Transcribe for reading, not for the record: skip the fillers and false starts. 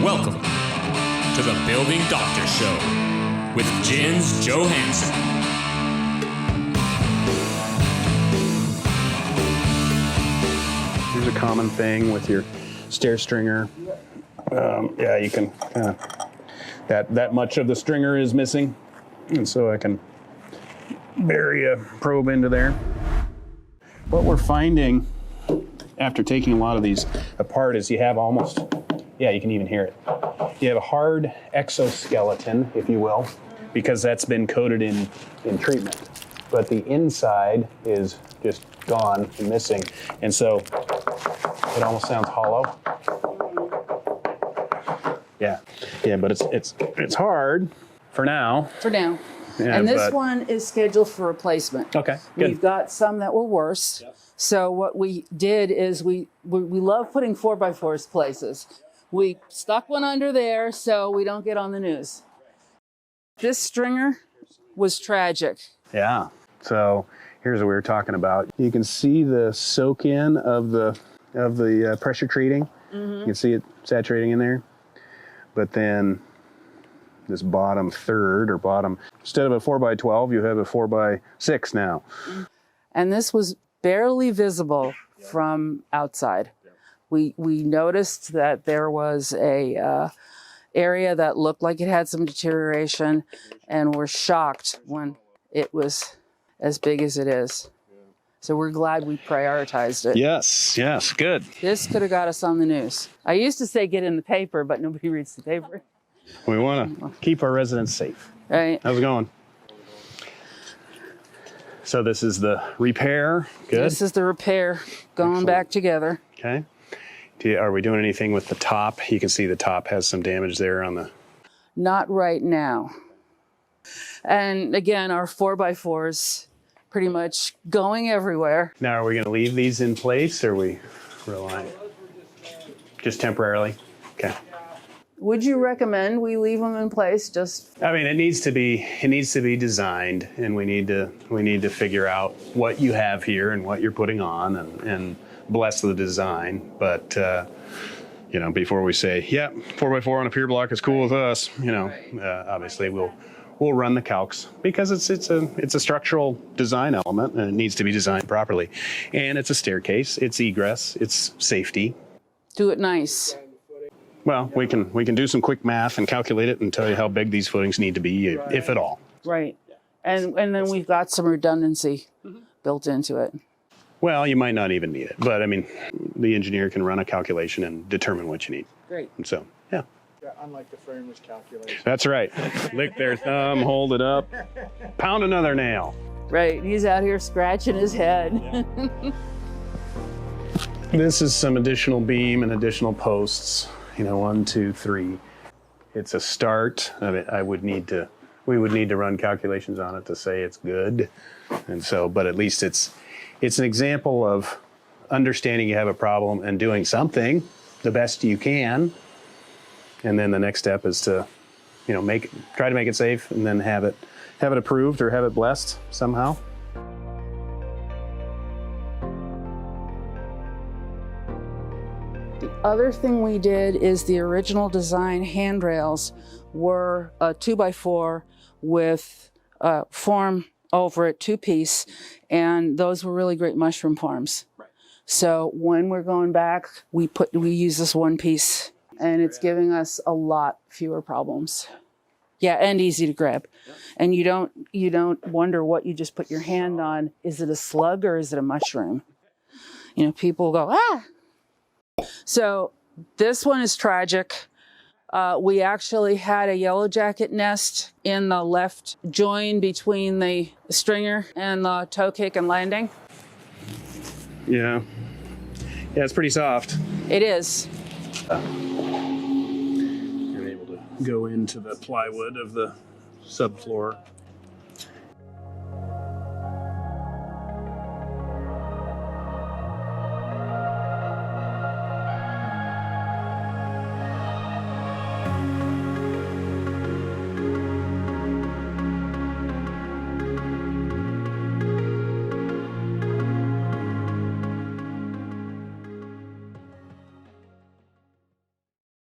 Welcome to the Building Doctor Show with Jens Johansson. Here's a common thing with your stair stringer. Yeah, you can kind of, that much of the stringer is missing. And so I can bury a probe into there. What we're finding after taking a lot of these apart is you have almost, yeah, you can even hear it. You have a hard exoskeleton, if you will, because that's been coated in treatment. But the inside is just gone and missing. And so it almost sounds hollow. Yeah, but it's hard for now. For now. Yeah, and this one is scheduled for replacement. Okay, good. We've got some that were worse. Yep. So what we did is we love putting 4x4s places. We stuck one under there so we don't get on the news. This stringer was tragic. Yeah. So here's what we were talking about. You can see the soak in of the pressure treating. Mm-hmm. You can see it saturating in there. But then this bottom third or bottom, instead of a 4x12, you have a 4x6 now. And this was barely visible from outside. We noticed that there was a area that looked like it had some deterioration, and we're shocked when it was as big as it is. So we're glad we prioritized it. Yes, good. This could have got us on the news. I used to say get in the paper, but nobody reads the paper. We want to keep our residents safe. Right. How's it going? So this is the repair. Good. This is the repair going Excellent. Back together. Okay. Are we doing anything with the top? You can see the top has some damage there on the... Not right now. And again, our 4x4s pretty much going everywhere. Now, are we going to leave these in place, or are we relying? Just temporarily? Okay. Would you recommend we leave them in place? I mean, it needs to be designed, and we need to figure out what you have here and what you're putting on, and bless the design. But before we say, yeah, 4x4 on a pier block is cool with us, obviously we'll run the calcs, because it's a structural design element, and it needs to be designed properly. And it's a staircase, it's egress, it's safety. Do it nice. Well, we can do some quick math and calculate it and tell you how big these footings need to be, if at all. Right. And then we've got some redundancy built into it. Well, you might not even need it, but I mean, the engineer can run a calculation and determine what you need. Great. And so, yeah. Unlike the framer's calculation. That's right. Lick their thumb, hold it up, pound another nail. Right. He's out here scratching his head. Yeah. This is some additional beam and additional posts. 1, 2, 3. It's a start. I mean, we would need to run calculations on it to say it's good. And so, but at least it's an example of understanding you have a problem and doing something the best you can. And then the next step is to, try to make it safe, and then have it approved or have it blessed somehow. The other thing we did is the original design handrails were a 2x4 with form over it, 2-piece, and those were really great mushroom forms. Right. So when we're going back, we use this 1-piece, and it's giving us a lot fewer problems. Yeah, and easy to grab. Yeah. And you don't wonder what you just put your hand on. Is it a slug or is it a mushroom? People go, ah! So this one is tragic. We actually had a yellow jacket nest in the left join between the stringer and the toe kick and landing. Yeah, it's pretty soft. It is. You're able to go into the plywood of the subfloor